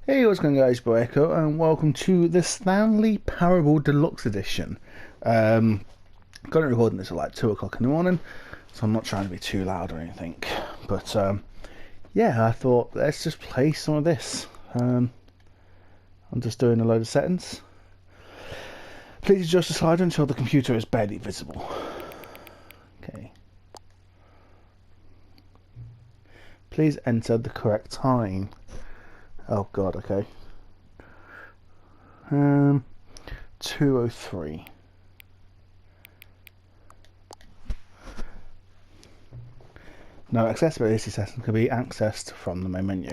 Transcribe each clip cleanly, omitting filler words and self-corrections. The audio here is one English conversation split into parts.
Hey, what's going on, guys? Boy Echo, and welcome to the Stanley Parable Deluxe Edition. Currently recording this at like 2 o'clock in the morning, so I'm not trying to be too loud or anything. But yeah, I thought let's just play some of this. I'm just doing a load of settings. Please adjust the slider until the computer is barely visible. Okay. Please enter the correct time. Oh god, okay. 2:03. No accessibility settings can be accessed from the main menu.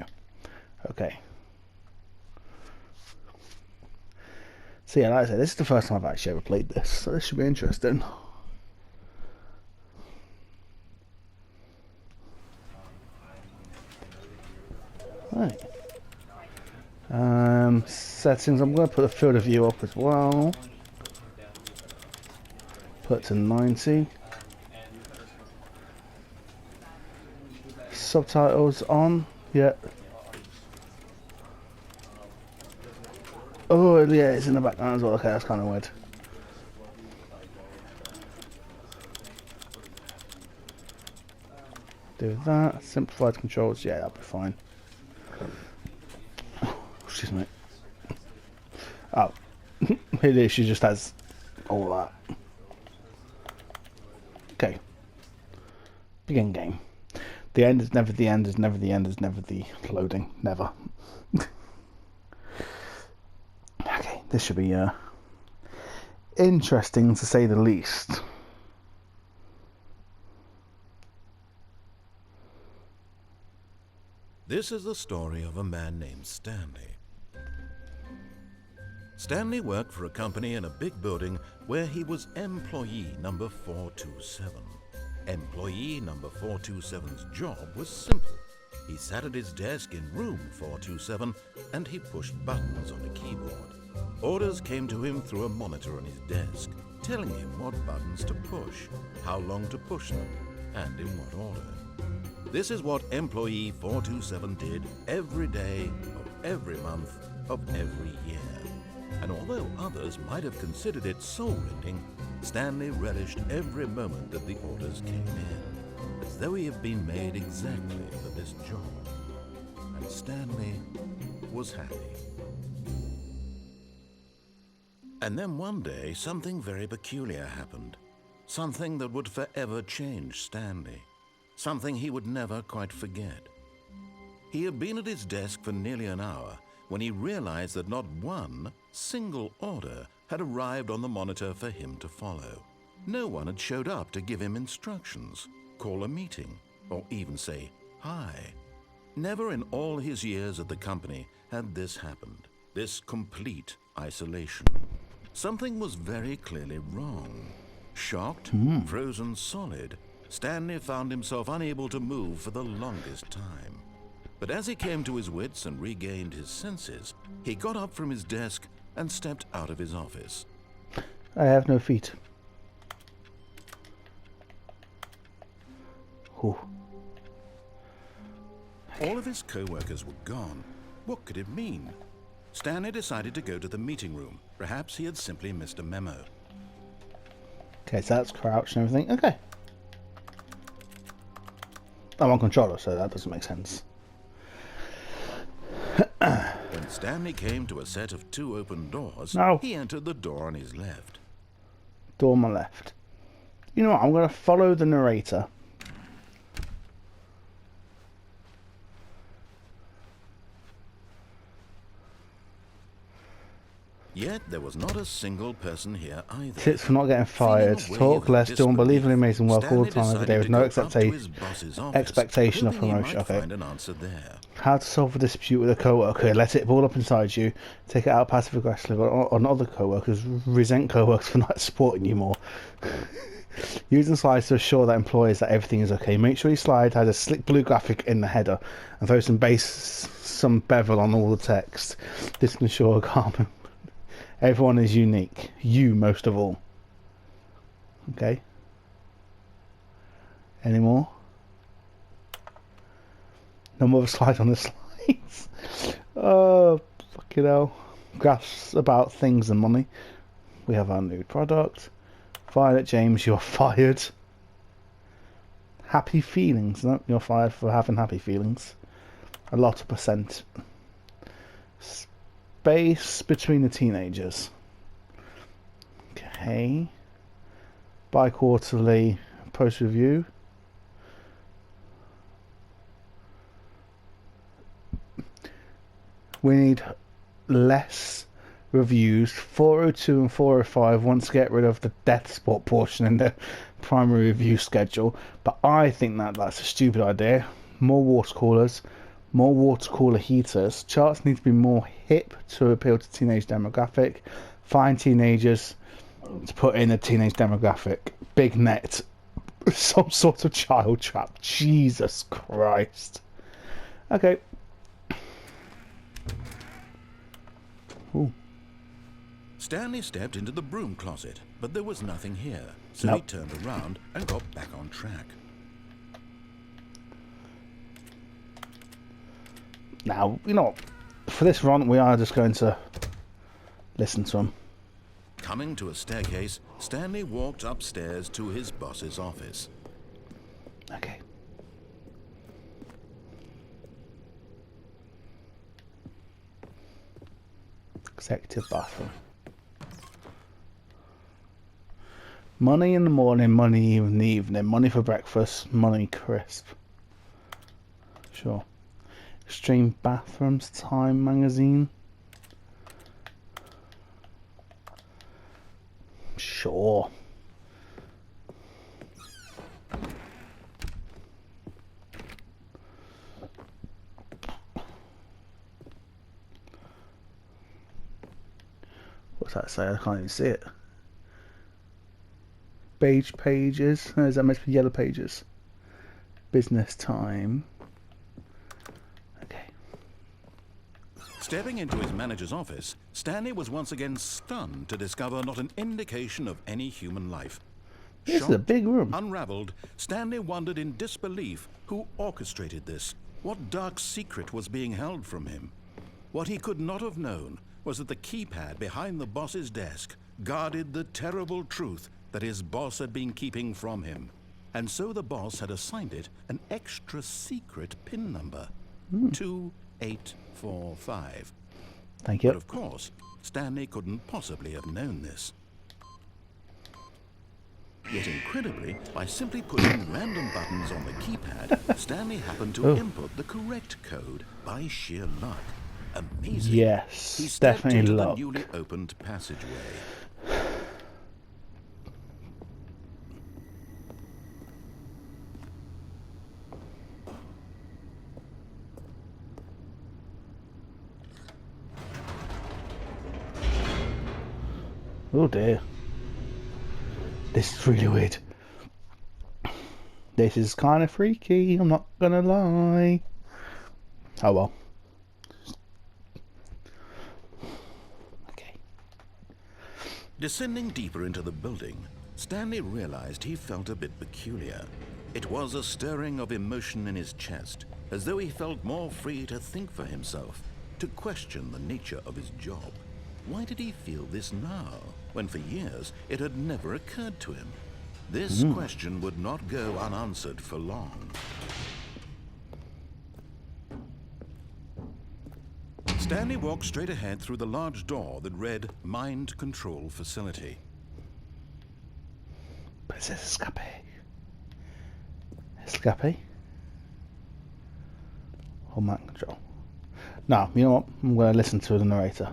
Okay. So yeah, like I said, this is the first time I've actually ever played this, so this should be interesting. Right. Settings, I'm going to put the field of view up as well. Put it to 90. Subtitles on. Yep. Oh yeah, it's in the background as well. Okay, that's kind of weird. Do that. Simplified controls. Yeah, that'll be fine. Excuse me. Oh, here she just has all that. Okay. Begin game. The end is never the end, is never the end, is never the loading. Never. Okay, this should be interesting to say the least. This is the story of a man named Stanley. Stanley worked for a company in a big building where he was employee number 427. Employee number 427's job was simple. He sat at his desk in room 427 and he pushed buttons on a keyboard. Orders came to him through a monitor on his desk, telling him what buttons to push, how long to push them, and in what order. This is what employee 427 did every day of every month of every year. And although others might have considered it soul-rending, Stanley relished every moment that the orders came in, as though he had been made exactly for this job. And Stanley was happy. And then one day, something very peculiar happened. Something that would forever change Stanley. Something he would never quite forget. He had been at his desk for nearly an hour when he realized that not one single order had arrived on the monitor for him to follow. No one had showed up to give him instructions, call a meeting, or even say hi. Never in all his years at the company had this happened, this complete isolation. Something was very clearly wrong. Shocked, frozen solid, Stanley found himself unable to move for the longest time. But as he came to his wits and regained his senses, he got up from his desk and stepped out of his office. I have no feet. Ooh. All of his co-workers were gone. What could it mean? Stanley decided to go to the meeting room. Perhaps he had simply missed a memo. Okay, so that's crouch and everything. Okay. I'm on controller, so that doesn't make sense. When Stanley came to a set of 2 open doors, he entered the door on his left. Door on my left. You know what? I'm going to follow the narrator. Yet there was not a single person here either. Tips for not getting fired. Talk less, do unbelievably amazing work all the time every day with no expectation of promotion. Okay. How to solve a dispute with a co-worker. Let it ball up inside you. Take it out passive aggressively on other co-workers. Resent co-workers for not supporting you more. Using slides to assure that employees that everything is okay. Make sure your slide has a slick blue graphic in the header and throw some bevel on all the text. This can ensure a calm. Everyone is unique. You most of all. Okay. Any more? No more slide on the slides. Oh, fucking hell. Graphs about things and money. We have our new product. Violet James, you're fired. Happy feelings. No, you're fired for having happy feelings. A lot of percent. Space between the teenagers. Okay. Bi-quarterly post review. We need less reviews. 402 and 405 wants to get rid of the death spot portion in the primary review schedule, but I think that that's a stupid idea. More water coolers, more water cooler heaters. Charts need to be more hip to appeal to teenage demographic. Find teenagers to put in a teenage demographic. Big net. Some sort of child trap. Jesus Christ. Okay. Ooh. Stanley stepped into the broom closet, but there was nothing here, so Nope. he turned around and got back on track. Now, you know what? For this run, we are just going to listen to him. Coming to a staircase, Stanley walked upstairs to his boss's office. Okay. Executive bathroom. Money in the morning, money in the evening, money for breakfast, money crisp. Sure. Extreme bathrooms, Time magazine. Sure. What's that say? I can't even see it. Beige pages. No, is that meant to be yellow pages? Business time. Okay. Stepping into his manager's office, Stanley was once again stunned to discover not an indication of any human life. This is a big room. Unraveled, Stanley wondered in disbelief who orchestrated this. What dark secret was being held from him? What he could not have known was that the keypad behind the boss's desk guarded the terrible truth that his boss had been keeping from him. And so the boss had assigned it an extra secret PIN number. 2845. Thank you. But of course, Stanley couldn't possibly have known this. Yet incredibly, by simply pushing random buttons on the keypad, Stanley happened to input the correct code by sheer luck. Amazing. Yes, He stepped definitely into luck. the newly opened passageway. Oh dear. This is really weird. This is kind of freaky, I'm not gonna lie. Oh well. Okay. Descending deeper into the building, Stanley realized he felt a bit peculiar. It was a stirring of emotion in his chest, as though he felt more free to think for himself, to question the nature of his job. Why did he feel this now, when for years it had never occurred to him? This question would not go unanswered for long. Stanley walked straight ahead through the large door that read Mind Control Facility. Pues escape. Escape. Hold mind control. No, you know what? I'm going to listen to the narrator.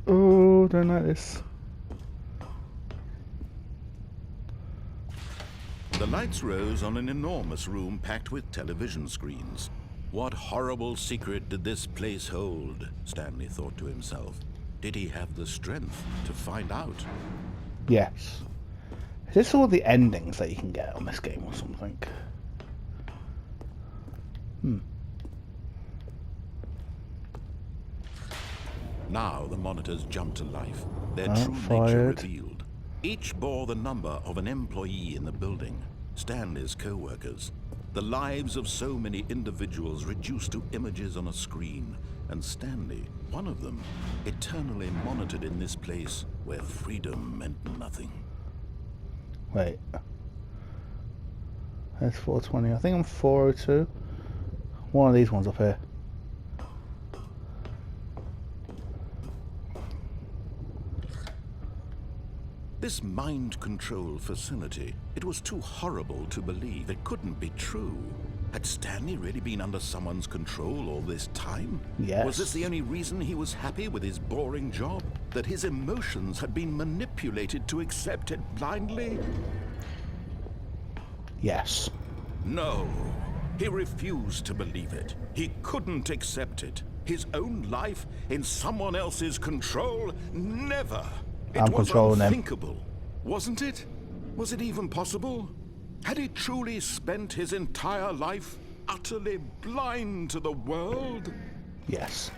Oh, don't like this. The lights rose on an enormous room packed with television screens. What horrible secret did this place hold? Stanley thought to himself. Did he have the strength to find out? Yes. Is this all the endings that you can get on this game or something? Now the monitors jumped to life, their Oh, true nature fired. revealed. Each bore the number of an employee in the building, Stanley's co-workers. The lives of so many individuals reduced to images on a screen, and Stanley, one of them, eternally monitored in this place where freedom meant nothing. Wait. That's 420. I think I'm 402. One of these ones up here. This mind control facility, it was too horrible to believe. It couldn't be true. Had Stanley really been under someone's control all this time? Yes. Was this the only reason he was happy with his boring job? That his emotions had been manipulated to accept it blindly? Yes. No. He refused to believe it. He couldn't accept it. His own life in someone else's control? Never. It was unthinkable, wasn't it? Was it even possible? Had he truly spent his entire life utterly blind to the world? Yes.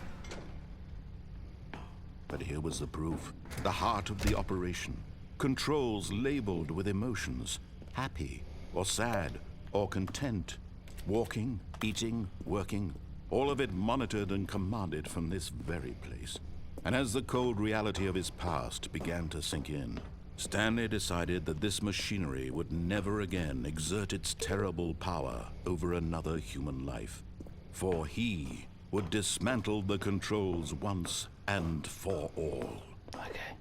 But here was the proof. The heart of the operation. Controls labeled with emotions. Happy, or sad, or content. Walking, eating, working. All of it monitored and commanded from this very place. And as the cold reality of his past began to sink in, Stanley decided that this machinery would never again exert its terrible power over another human life. For he would dismantle the controls once and for all. Okay.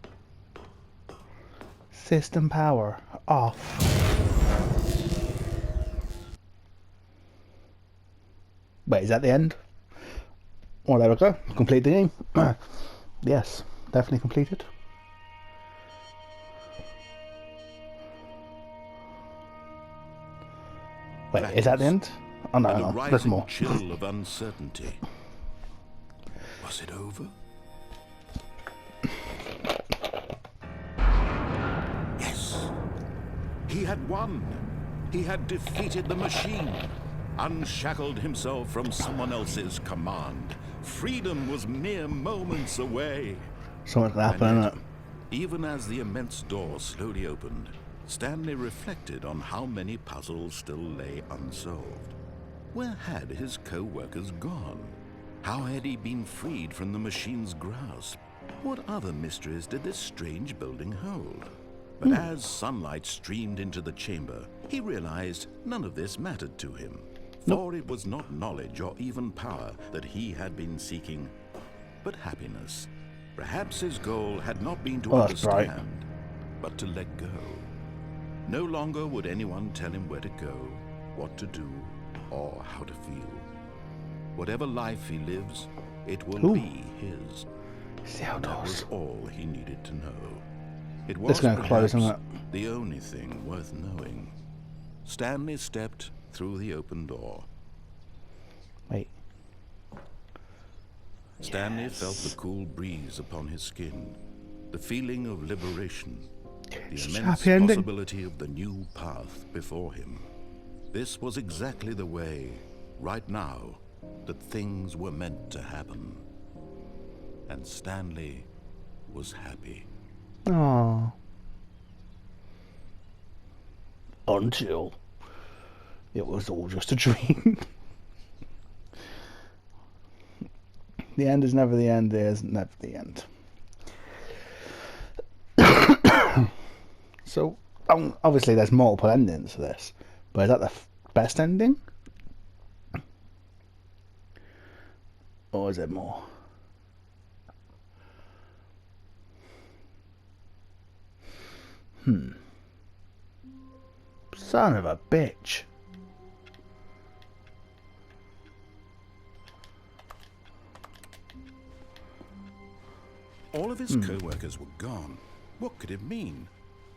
System power off. Wait, is that the end? Well, there we go. Complete the game. Yes, definitely completed. Wait, is that the end? Oh no, no, there's more. Chill of uncertainty. Was it over? Yes. He had won. He had defeated the machine. Unshackled himself from someone else's command. Freedom was mere moments away. Something's happening, isn't it? Even as the immense door slowly opened, Stanley reflected on how many puzzles still lay unsolved. Where had his co-workers gone? How had he been freed from the machine's grasp? What other mysteries did this strange building hold? But as sunlight streamed into the chamber, he realized none of this mattered to him. For it was not knowledge or even power that he had been seeking, but happiness. Perhaps his goal had not been to understand, but to let go. No longer would anyone tell him where to go, what to do, or how to feel. Whatever life he lives, it will be his. And that was all he needed to know. It was perhaps the only thing worth knowing. Stanley stepped through the open door. Wait. Stanley felt the cool breeze upon his skin, the feeling of liberation, the immense possibility of the new path before him. This was exactly the way, right now, that things were meant to happen. And Stanley was happy. Aww. Until it was all just a dream. The end is never the end, there's never the end. So, obviously there's multiple endings to this, but is that the best ending? Or is it more? Son of a bitch. All of his co-workers were gone. What could it mean?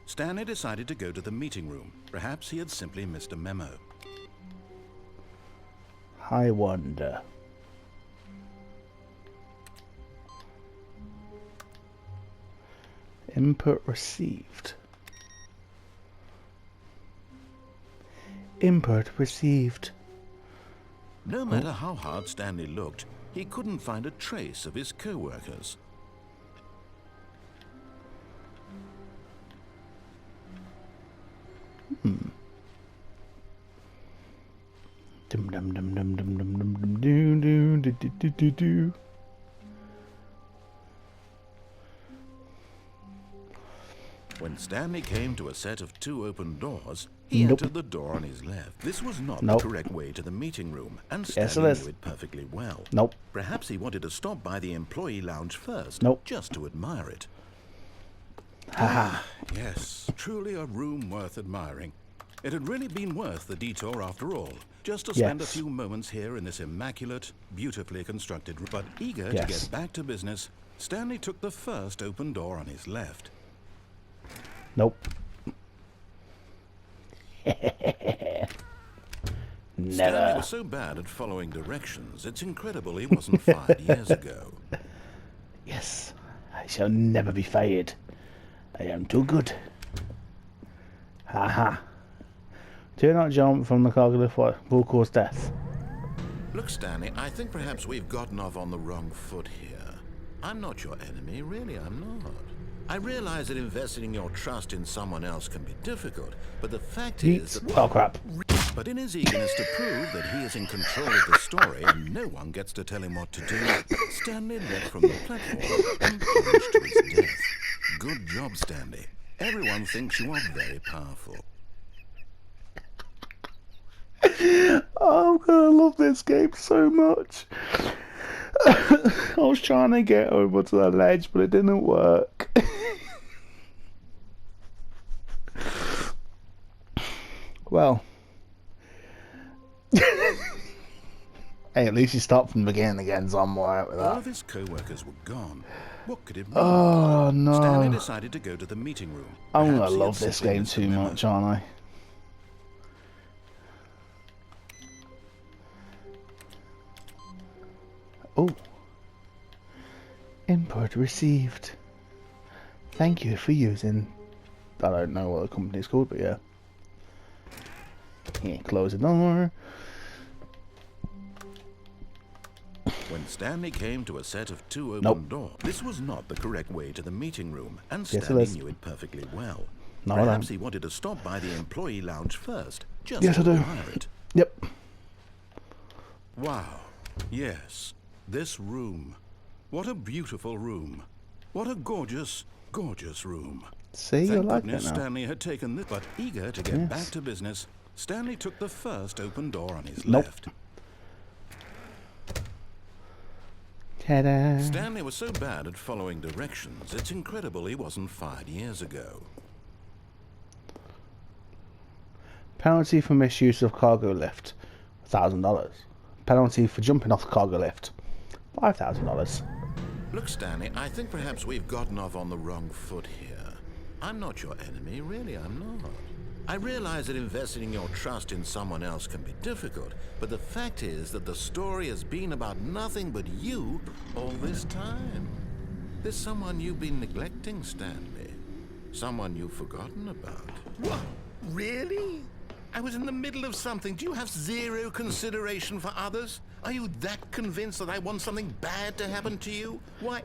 Stanley decided to go to the meeting room. Perhaps he had simply missed a memo. I wonder. Input received. Input received. No matter how hard Stanley looked, he couldn't find a trace of his co-workers. Dum dum dum dum dum dum dum dum doo doo doo doo doo doo doo. When Stanley came to a set of 2 open doors, he Nope. entered the door on his left. This was not Nope. the correct way to the meeting room, and Yes, Stanley it is. knew it perfectly well. Nope. Perhaps he wanted to stop by the employee lounge first, Nope. just to admire it. Haha. Yes, truly a room worth admiring. It had really been worth the detour after all, just to spend a Yes. few moments here in this immaculate, beautifully constructed room. But eager to Yes. get back to business, Stanley took the first open door on his left. Nope. Stanley Never. was so bad at following directions, it's incredible he wasn't fired years ago. Yes. I shall never be fired. I am too good. Haha. Do not jump from the cargo lift will cause death. Look, Stanley, I think perhaps we've gotten off on the wrong foot here. I'm not your enemy, really, I'm not. I realize that investing your trust in someone else can be difficult, but the fact is that... Oh crap. But in his eagerness to prove that he is in control of the story and no one gets to tell him what to do, Stanley leapt from the platform and plunged to his death. Good job, Stanley. Everyone thinks you are very powerful. Oh, I'm gonna love this game so much. I was trying to get over to the ledge, but it didn't work. Well. Hey, at least you stopped from the beginning again, so I'm alright with All that. of his co-workers were gone. What could it mean? Oh Stanley no. decided to go to the meeting room. I'm Perhaps gonna he had love this simply game missed a too memo. much, aren't I? Oh. Input received. Thank you for using... I don't know what the company's called, but yeah. Yeah, close the door. When Stanley came to a set of 2 open Nope. doors, this was not the correct way to the meeting room, and Yes, it Stanley is. knew it perfectly well. No, I Perhaps don't. he wanted to stop by the employee lounge first, just Yes, to I do. admire it. Yep. Wow. Yes, this room. What a beautiful room. What a gorgeous, gorgeous room. See, you Thank like it goodness now. Stanley had taken this, but eager to get Yes. back to business, Stanley took the first open door on his Nope. left. Ta-da. Stanley was so bad at following directions, it's incredible he wasn't fired years ago. Penalty for misuse of cargo lift, $1,000. Penalty for jumping off the cargo lift, $5,000. Look, Stanley, I think perhaps we've gotten off on the wrong foot here. I'm not your enemy, really, I'm not. I realize that investing your trust in someone else can be difficult, but the fact is that the story has been about nothing but you all this time. There's someone you've been neglecting, Stanley. Someone you've forgotten about. What? Really? I was in the middle of something. Do you have zero consideration for others? Are you that convinced that I want something bad to happen to you? Why,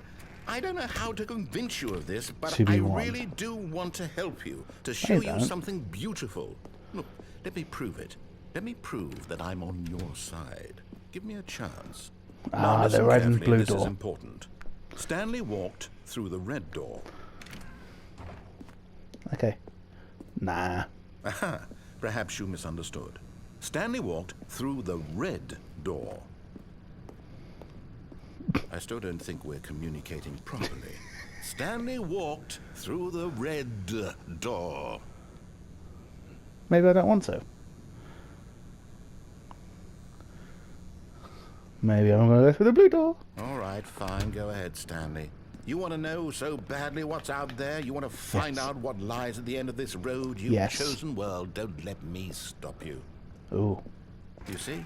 I don't know how to convince you of this, but I 2v1. really do want to help you, to show you don't. something beautiful. Look, let me prove it. Let me prove that I'm on your side. Give me a chance. Now, Ah, the listen red and carefully, blue this is door. important. Stanley walked through the red door. Okay. Nah. Aha, perhaps you misunderstood. Stanley walked through the red door. I still don't think we're communicating properly. Stanley walked through the red door. Maybe I don't want to. Maybe I'm gonna go through the blue door. All right, fine, go ahead, Stanley. You want to know so badly what's out there? You want to find Yes. out what lies at the end of this road? You've Yes. chosen well. Don't let me stop you. Ooh. You see?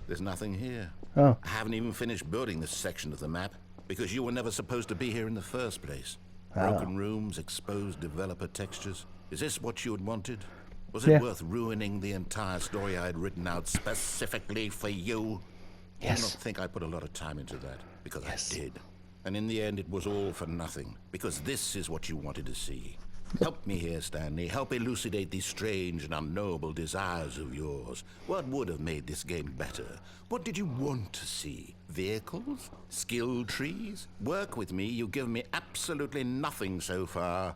There's nothing here. Oh. I haven't even finished building this section of the map because you were never supposed to be here in the first place. Broken rooms, exposed developer textures. Is this what you had wanted? Was it Yeah. worth ruining the entire story I had written out specifically for you? Yes. I don't think I put a lot of time into that, because Yes. I did. And in the end, it was all for nothing, because this is what you wanted to see. Help me here, Stanley. Help elucidate these strange and unknowable desires of yours. What would have made this game better? What did you want to see? Vehicles? Skill trees? Work with me. You've given me absolutely nothing so far.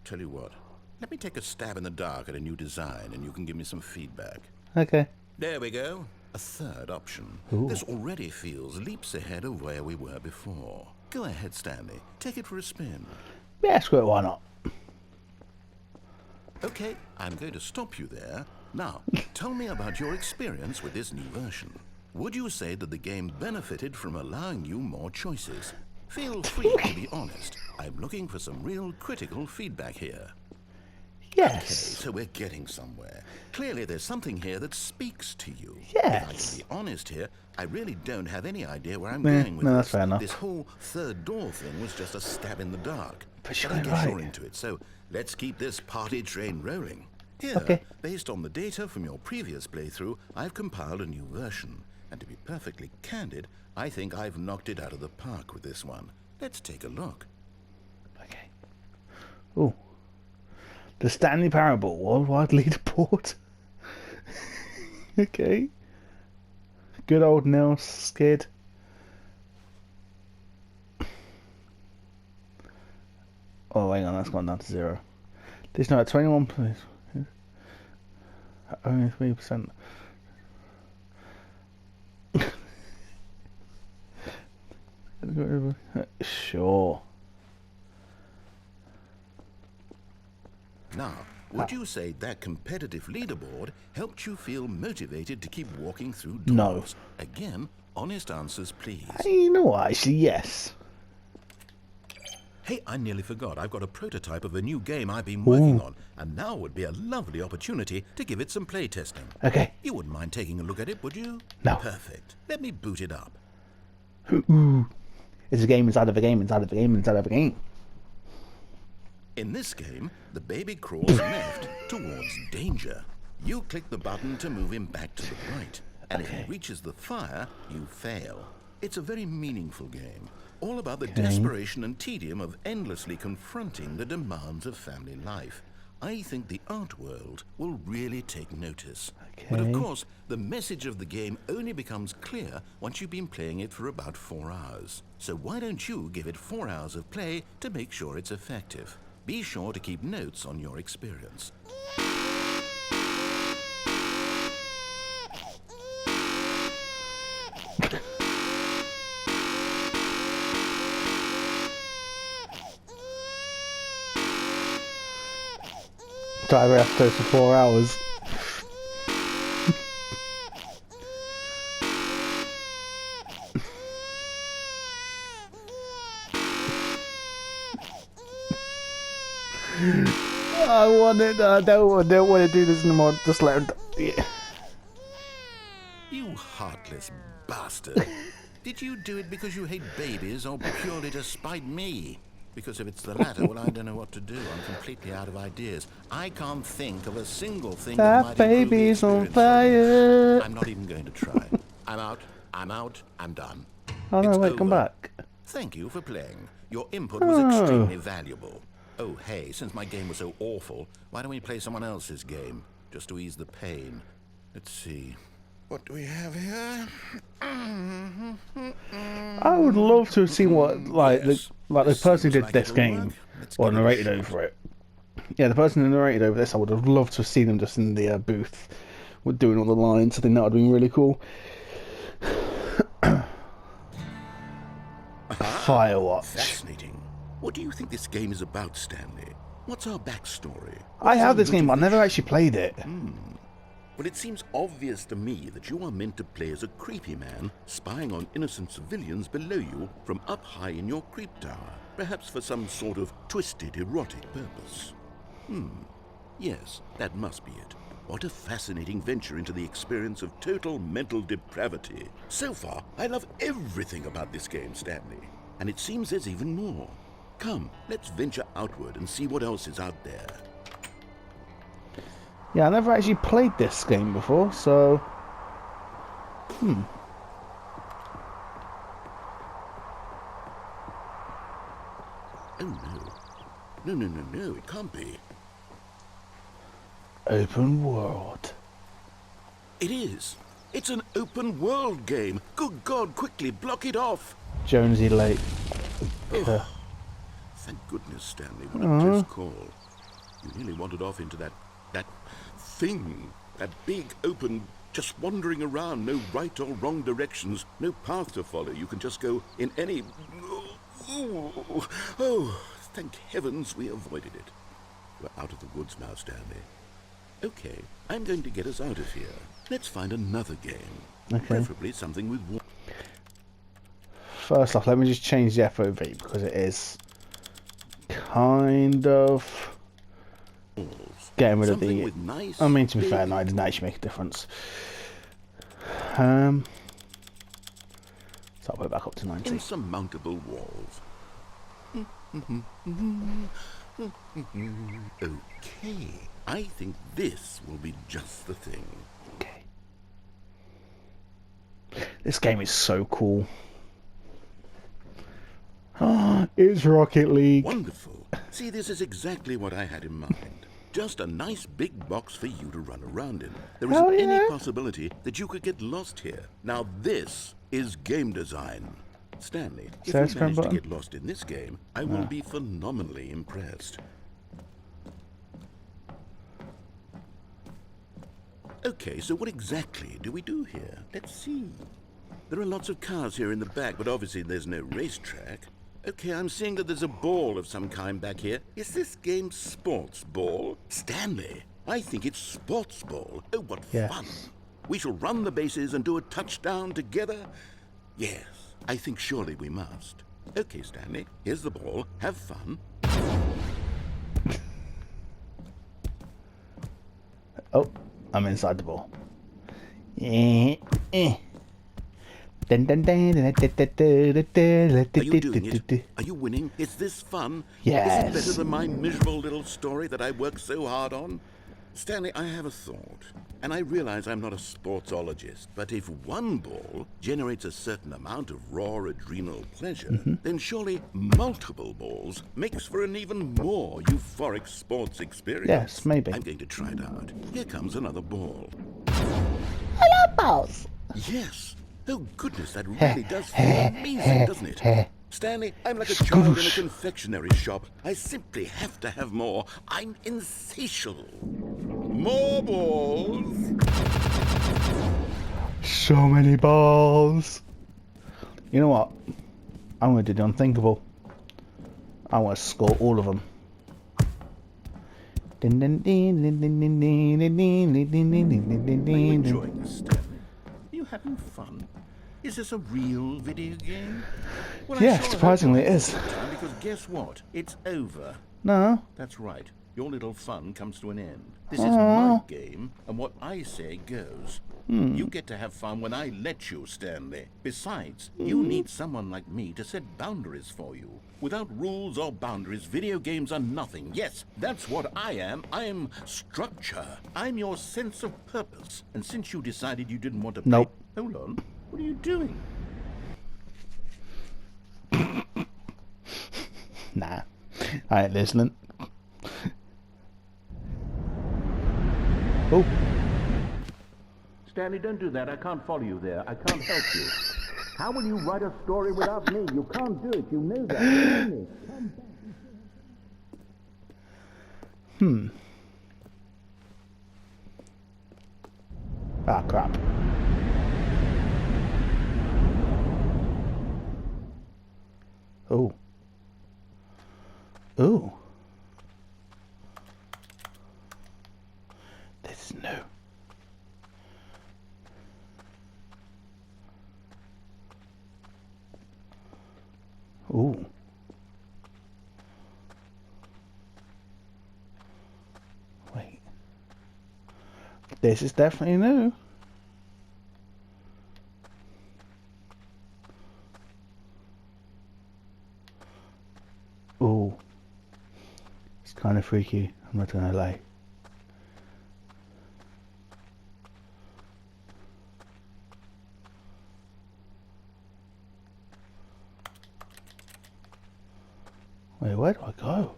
Tell you what, let me take a stab in the dark at a new design and you can give me some feedback. Okay. There we go. A third option. Ooh. This already feels leaps ahead of where we were before. Go ahead, Stanley. Take it for a spin. Yeah, screw it, why not? Okay, I'm going to stop you there. Now, tell me about your experience with this new version. Would you say that the game benefited from allowing you more choices? Feel free to be honest. I'm looking for some real critical feedback here. Yes. Okay, so we're getting somewhere. Clearly there's something here that speaks to you. Yes. If I can be honest here, I really don't have any idea where I'm going with no, this. that's fair enough. This whole third door thing was just a stab in the dark. But you're I guess right. you're into it, so let's keep this party train rolling. Here, Okay. based on the data from your previous playthrough, I've compiled a new version. And to be perfectly candid, I think I've knocked it out of the park with this one. Let's take a look. Okay. Ooh. The Stanley Parable Worldwide Leaderboard. Okay. Good old Nil Skid. Oh, hang on, that's gone down to 0. This night, 21 please. Only 3%. Sure. Now, would you say that competitive leaderboard helped you feel motivated to keep walking through doors? No. Again, honest answers, please. You know what, actually, yes. Hey, I nearly forgot. I've got a prototype of a new game I've been working on, and now would be a lovely opportunity to give it some play testing. Okay. You wouldn't mind taking a look at it, would you? No. Perfect. Let me boot it up. Ooh. It's a game inside of a game inside of a game inside of a game. In this game, the baby crawls left towards danger. You click the button to move him back to the right, and if he reaches the fire, you fail. It's a very meaningful game, all about the desperation and tedium of endlessly confronting the demands of family life. I think the art world will really take notice. But of course, the message of the game only becomes clear once you've been playing it for about 4 hours. So why don't you give it 4 hours of play to make sure it's effective? Be sure to keep notes on your experience. Driver episode for 4 hours. I want it. I don't want to do this anymore. Just let him. Yeah. You heartless bastard. Did you do it because you hate babies or purely to spite me? Because if it's the latter, well, I don't know what to do. I'm completely out of ideas. I can't think of a single thing that might improve the baby's on experience for me. fire. I'm not even going to try. I'm out. I'm out. I'm done. Oh no, It's wait, come over. back. Thank you for playing. Your input was extremely valuable. Oh, hey, since my game was so awful, why don't we play someone else's game? Just to ease the pain. Let's see. What do we have here? I would love to have seen what Yes. the This person who seems did like this it'll game work. Let's or give it a narrated shot. over it. Yeah, the person who narrated over this, I would have loved to have seen them just in the booth, with doing all the lines. I think that would have been really cool. Firewatch. Fascinating. What do you think this game is about, Stanley? What's our backstory? I have this game, but I've never actually played it. Well, it seems obvious to me that you are meant to play as a creepy man spying on innocent civilians below you from up high in your creep tower, perhaps for some sort of twisted erotic purpose. Yes, that must be it. What a fascinating venture into the experience of total mental depravity. So far, I love everything about this game, Stanley. And it seems there's even more. Come, let's venture outward and see what else is out there. Yeah, I never actually played this game before, so... Oh no. No, no, no, no, it can't be. Open world. It is. It's an open world game. Good God, quickly, block it off. Jonesy Lake. Oh, thank goodness, Stanley. What a close call. You nearly wandered off into that thing. That big, open, just wandering around. No right or wrong directions. No path to follow. You can just go in any... Oh, thank heavens we avoided it. We're out of the woods now, Stanley. Okay, I'm going to get us out of here. Let's find another game. Okay. Preferably something with water. First off, let me just change the FOV because it is kind of getting rid of Something the... with nice, I mean, to be big... fair, no, it doesn't actually make a difference. So I'll put it back up to 90. Insurmountable walls. Okay, I think this will be just the thing. Okay. This game is so cool. It's Rocket League. Wonderful. See, this is exactly what I had in mind. Just a nice big box for you to run around in. There isn't any possibility that you could get lost here. Now this is game design. Stanley, if you manage to get lost in this game, I will be phenomenally impressed. Okay, so what exactly do we do here? Let's see. There are lots of cars here in the back, but obviously there's no racetrack. Okay, I'm seeing that there's a ball of some kind back here. Is this game sports ball? Stanley, I think it's sports ball. Oh, what fun. We shall run the bases and do a touchdown together. Yes, I think surely we must. Okay, Stanley, here's the ball. Have fun. Oh, I'm inside the ball. Are you doing it? Are you winning? Is this fun? Yes. Is it better than my miserable little story that I worked so hard on? Stanley, I have a thought, and I realize I'm not a sportsologist, but if one ball generates a certain amount of raw adrenal pleasure, then surely multiple balls makes for an even more euphoric sports experience. Yes, maybe. I'm going to try it out. Here comes another ball. Hello, balls. Yes. Oh, goodness, that really does feel amazing, doesn't it? Stanley, I'm like a child in a confectionery shop. I simply have to have more. I'm insatiable. More balls. So many balls. You know what? I'm going to do the unthinkable. I want to score all of them. Are you enjoying this, Stanley? Are you having fun? Is this a real video game? Well, yeah, surprisingly it is. Because guess what? It's over. No. That's right. Your little fun comes to an end. This is my game, and what I say goes. You get to have fun when I let you, Stanley. Besides, you need someone like me to set boundaries for you. Without rules or boundaries, video games are nothing. Yes, that's what I am. I'm structure. I'm your sense of purpose. And since you decided you didn't want to play... Nope. Hold on. What are you doing? Nah. I ain't listening. Oh. Stanley, don't do that. I can't follow you there. I can't help you. How will you write a story without me? You can't do it. You know that. Stanley, come back. Ah, crap. Oh. Oh. This is new. Ooh. Wait. This is definitely new. Ooh. It's kind of freaky, I'm not gonna lie. Wait, where do I go?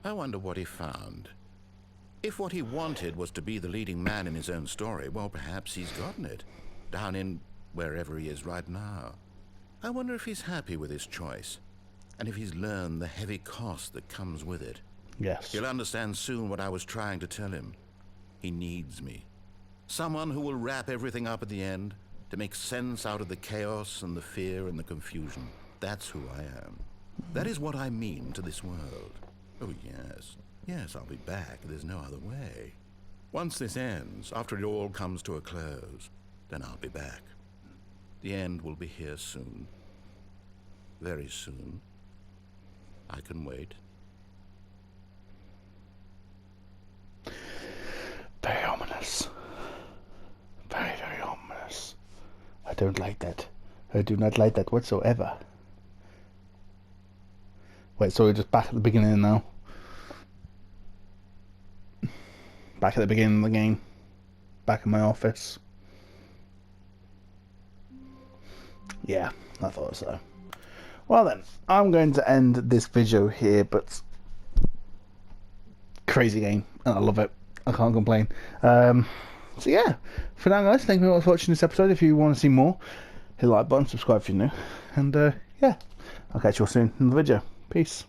I wonder what he found. If what he wanted was to be the leading man in his own story, well, perhaps he's gotten it. Down in wherever he is right now. I wonder if he's happy with his choice. And if he's learned the heavy cost that comes with it. Yes. He'll understand soon what I was trying to tell him. He needs me. Someone who will wrap everything up at the end, to make sense out of the chaos and the fear and the confusion. That's who I am. That is what I mean to this world. Oh, yes. Yes, I'll be back. There's no other way. Once this ends, after it all comes to a close, then I'll be back. The end will be here soon. Very soon. I can wait. Very ominous. Very, very ominous. I don't like that. I do not like that whatsoever. Wait, so we're just back at the beginning now. Back at the beginning of the game. Back in my office. Yeah, I thought so. Well then, I'm going to end this video here, but crazy game, and I love it. I can't complain. So yeah, for now guys, thank you very much for watching this episode. If you want to see more, hit the like button, subscribe if you're new, and yeah, I'll catch you all soon in the video. Peace.